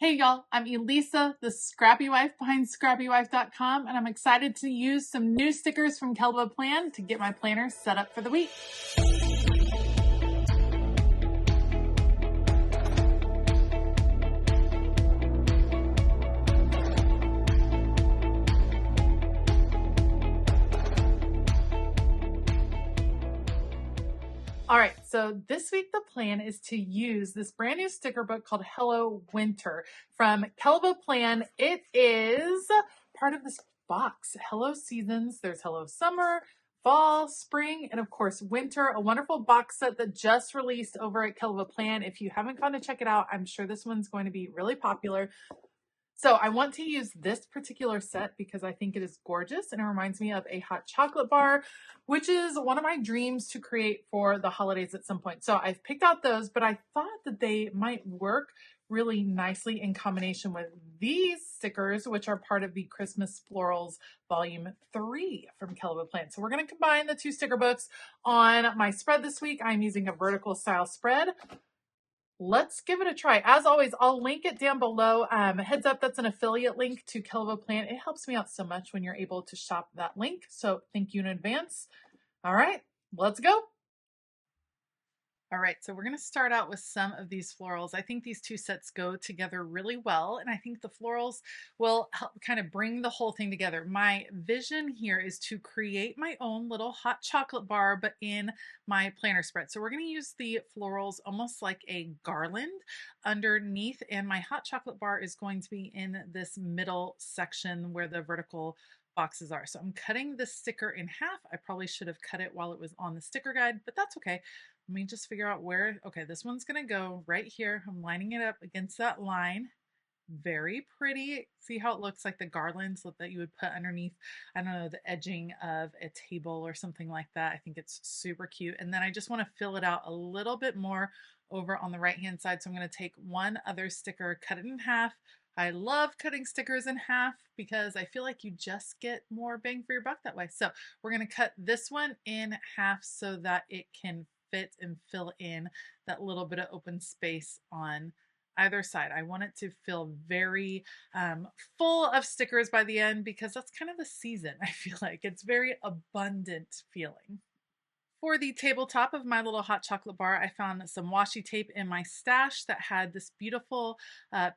Hey y'all, I'm Elisa, the Scrappy Wife behind ScrappyWife.com, and I'm excited to use some new stickers from Kellofaplan to get my planner set up for the week. All right, so this week the plan is to use this brand new sticker book called Hello Winter from Kellofaplan. It is part of this box, Hello Seasons. There's Hello Summer, Fall, Spring, and of course Winter, a wonderful box set that just released over at Kellofaplan. If you haven't gone to check it out, I'm sure this one's going to be really popular. So I want to use this particular set because I think it is gorgeous and it reminds me of a hot chocolate bar, which is one of my dreams to create for the holidays at some point. So I've picked out those, but I thought that they might work really nicely in combination with these stickers, which are part of the Christmas Florals Volume 3 from Kellofaplan. So we're going to combine the two sticker books on my spread this week. I'm using a vertical style spread. Let's give it a try. As always, I'll link it down below. Heads up, that's an affiliate link to Kellofaplan. It helps me out so much when you're able to shop that link. So thank you in advance. All right, let's go. All right, so we're going to start out with some of these florals. I think these two sets go together really well, and I think the florals will help kind of bring the whole thing together. My vision here is to create my own little hot chocolate bar, but in my planner spread. So we're going to use the florals almost like a garland underneath, and my hot chocolate bar is going to be in this middle section where the vertical boxes are. So I'm cutting the sticker in half. I probably should have cut it while it was on the sticker guide, but that's okay. Let me just figure out where, okay, this one's gonna go right here. I'm lining it up against that line. Very pretty. See how it looks like the garlands that you would put underneath, I don't know, the edging of a table or something like that. I think it's super cute. And then I just wanna fill it out a little bit more over on the right-hand side. So I'm gonna take one other sticker, cut it in half. I love cutting stickers in half because I feel like you just get more bang for your buck that way. So we're gonna cut this one in half so that it can fit and fill in that little bit of open space on either side. I want it to feel very full of stickers by the end because that's kind of the season. I feel like it's very abundant feeling. For the tabletop of my little hot chocolate bar, I found some washi tape in my stash that had this beautiful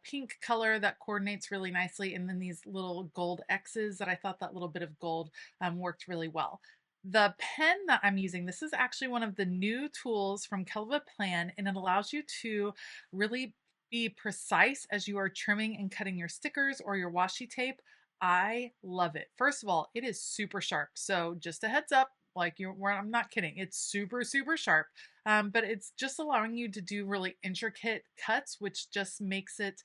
pink color that coordinates really nicely, and then these little gold X's that I thought that little bit of gold worked really well. The pen that I'm using, this is actually one of the new tools from Kellofaplan, and it allows you to really be precise as you are trimming and cutting your stickers or your washi tape. I love it. First of all, it is super sharp. So just a heads up, like I'm not kidding. It's super, super sharp. But it's just allowing you to do really intricate cuts, which just makes it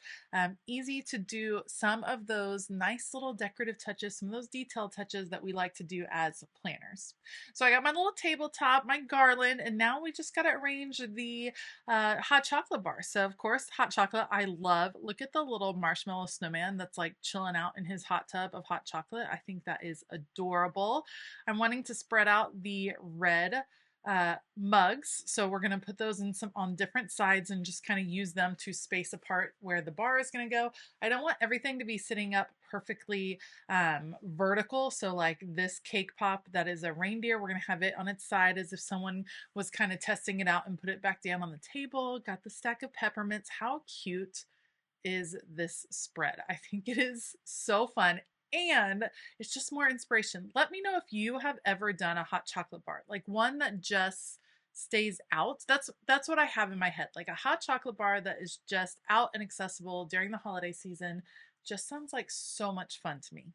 easy to do some of those nice little decorative touches, some of those detail touches that we like to do as planners. So I got my little tabletop, my garland, and now we just got to arrange the hot chocolate bar. So of course, hot chocolate, I love. Look at the little marshmallow snowman that's like chilling out in his hot tub of hot chocolate. I think that is adorable. I'm wanting to spread out the red mugs, so we're going to put those in on different sides and just kind of use them to space apart where the bar is going to go. I don't want everything to be sitting up perfectly vertical, so like this cake pop that is a reindeer, we're going to have it on its side as if someone was kind of testing it out and put it back down on the table. Got the stack of peppermints. How cute is this spread? I think it is so fun. And it's just more inspiration. Let me know if you have ever done a hot chocolate bar, like one that just stays out. That's what I have in my head. Like a hot chocolate bar that is just out and accessible during the holiday season just sounds like so much fun to me.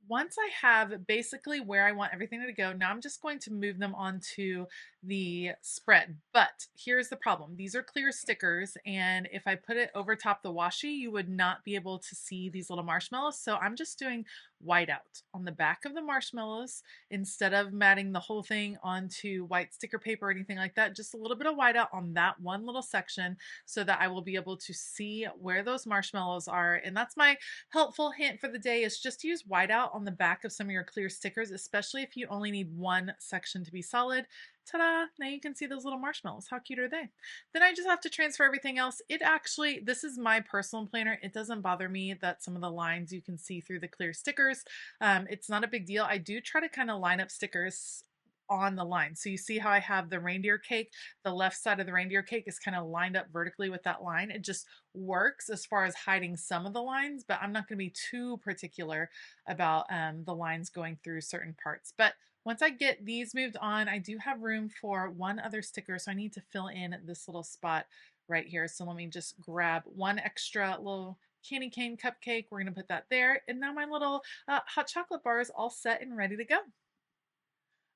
Once I have basically where I want everything to go, now I'm just going to move them onto the spread. But here's the problem. These are clear stickers, and if I put it over top the washi, you would not be able to see these little marshmallows. So I'm just doing whiteout on the back of the marshmallows instead of matting the whole thing onto white sticker paper or anything like that. Just a little bit of whiteout on that one little section so that I will be able to see where those marshmallows are. And that's my helpful hint for the day, is just use whiteout on the back of some of your clear stickers, especially if you only need one section to be solid. ta-da, now you can see those little marshmallows. How cute are they? Then I just have to transfer everything else. It actually, this is my personal planner. It doesn't bother me that some of the lines you can see through the clear stickers. It's not a big deal. I do try to kind of line up stickers on the line. So you see how I have the reindeer cake, the left side of the reindeer cake is kind of lined up vertically with that line. It just works as far as hiding some of the lines, but I'm not going to be too particular about the lines going through certain parts. But once I get these moved on, I do have room for one other sticker. So I need to fill in this little spot right here. So let me just grab one extra little candy cane cupcake. We're going to put that there. And now my little hot chocolate bar is all set and ready to go.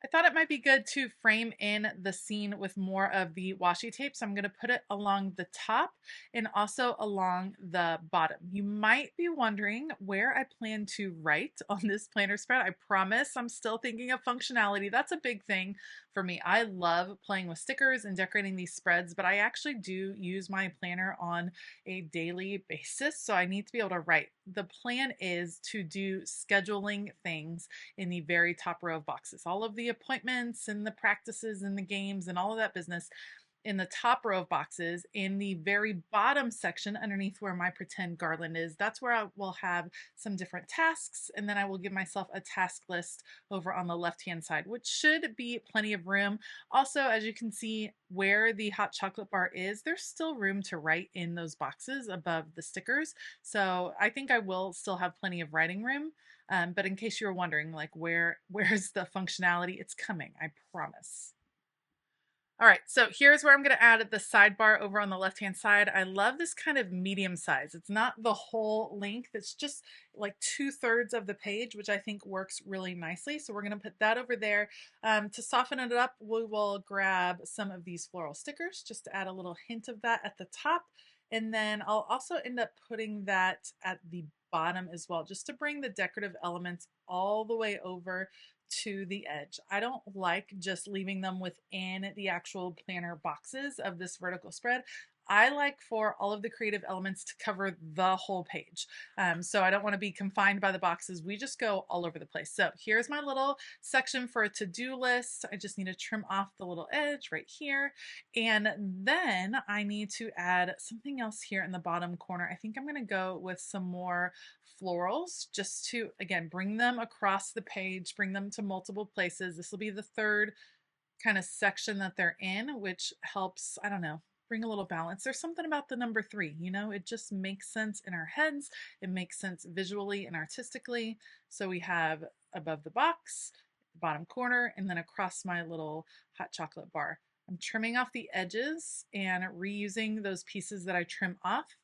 I thought it might be good to frame in the scene with more of the washi tape, so I'm going to put it along the top and also along the bottom. You might be wondering where I plan to write on this planner spread. I promise I'm still thinking of functionality. That's a big thing for me. I love playing with stickers and decorating these spreads, but I actually do use my planner on a daily basis, so I need to be able to write. The plan is to do scheduling things in the very top row of boxes. All of the appointments and the practices and the games and all of that business in the top row of boxes. In the very bottom section underneath where my pretend garland is, that's where I will have some different tasks, and then I will give myself a task list over on the left hand side, which should be plenty of room. Also, as you can see where the hot chocolate bar is, there's still room to write in those boxes above the stickers, so I think I will still have plenty of writing room. But in case you were wondering, like where's the functionality, it's coming, I promise. All right, so here's where I'm going to add the sidebar over on the left-hand side. I love this kind of medium size. It's not the whole length. It's just like 2/3 of the page, which I think works really nicely. So we're going to put that over there. To soften it up, we will grab some of these floral stickers just to add a little hint of that at the top. And then I'll also end up putting that at the bottom as well, just to bring the decorative elements all the way over to the edge. I don't like just leaving them within the actual planner boxes of this vertical spread. I like for all of the creative elements to cover the whole page. So I don't want to be confined by the boxes. We just go all over the place. So here's my little section for a to-do list. I just need to trim off the little edge right here. And then I need to add something else here in the bottom corner. I think I'm going to go with some more florals just to, again, bring them across the page, bring them to multiple places. This will be the third kind of section that they're in, which helps, I don't know, bring a little balance. There's something about the number 3, you know, it just makes sense in our heads. It makes sense visually and artistically. So we have above the box, bottom corner, and then across my little hot chocolate bar. I'm trimming off the edges and reusing those pieces that I trim off.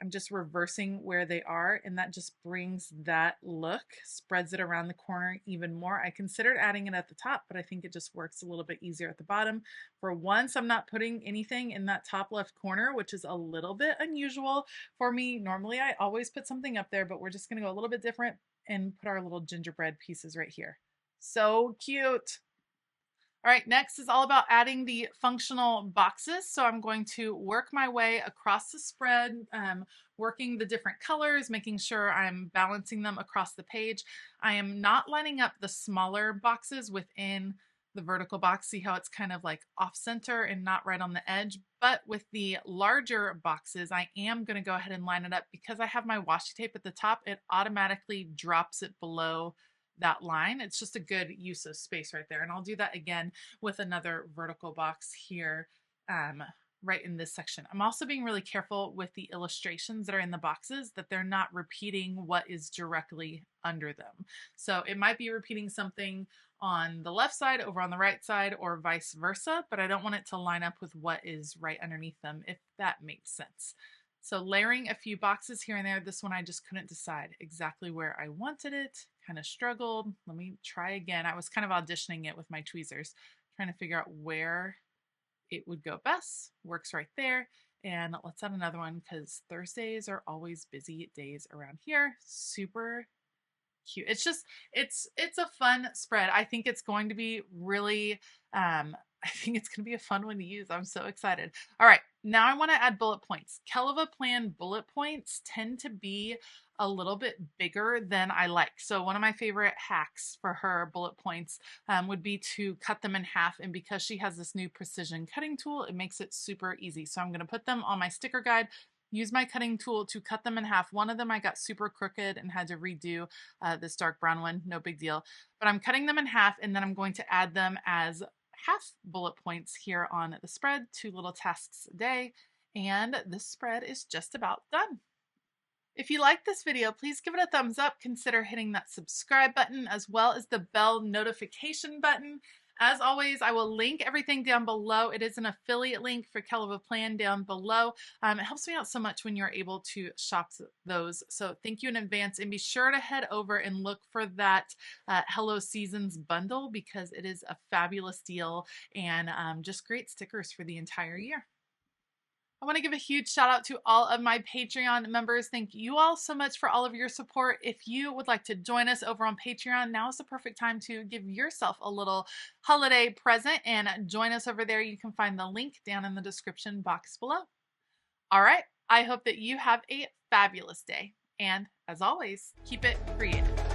I'm just reversing where they are, and that just brings that look, spreads it around the corner even more. I considered adding it at the top, but I think it just works a little bit easier at the bottom. For once, I'm not putting anything in that top left corner, which is a little bit unusual for me. Normally, I always put something up there, but we're just gonna go a little bit different and put our little gingerbread pieces right here. So cute. All right, next is all about adding the functional boxes. So I'm going to work my way across the spread, working the different colors, making sure I'm balancing them across the page. I am not lining up the smaller boxes within the vertical box. See how it's kind of like off center and not right on the edge. But with the larger boxes, I am going to go ahead and line it up. Because I have my washi tape at the top, it automatically drops it below that line. It's just a good use of space right there. And I'll do that again with another vertical box here right in this section. I'm also being really careful with the illustrations that are in the boxes, that they're not repeating what is directly under them. So it might be repeating something on the left side over on the right side or vice versa, but I don't want it to line up with what is right underneath them, if that makes sense. So layering a few boxes here and there. This one I just couldn't decide exactly where I wanted it. Kind of struggled. Let me try again. I was kind of auditioning it with my tweezers, trying to figure out where it would go best. Works right there. And let's add another one because Thursdays are always busy days around here. Super cute. It's just, it's a fun spread. I think it's going to be really, I think it's going to be a fun one to use. I'm so excited. All right, now I want to add bullet points. Kellofaplan bullet points tend to be a little bit bigger than I like. So one of my favorite hacks for her bullet points would be to cut them in half. And because she has this new precision cutting tool, it makes it super easy. So I'm going to put them on my sticker guide, use my cutting tool to cut them in half. One of them I got super crooked and had to redo this dark brown one, no big deal. But I'm cutting them in half, and then I'm going to add them as half bullet points here on the spread, 2 little tasks a day. And this spread is just about done. If you like this video, please give it a thumbs up. Consider hitting that subscribe button as well as the bell notification button. As always, I will link everything down below. It is an affiliate link for Kellofaplan down below. It helps me out so much when you're able to shop those. So thank you in advance, and be sure to head over and look for that Hello Seasons bundle, because it is a fabulous deal and just great stickers for the entire year. I want to give a huge shout out to all of my Patreon members. Thank you all so much for all of your support. If you would like to join us over on Patreon, now is the perfect time to give yourself a little holiday present and join us over there. You can find the link down in the description box below. All right, I hope that you have a fabulous day. And as always, keep it creative.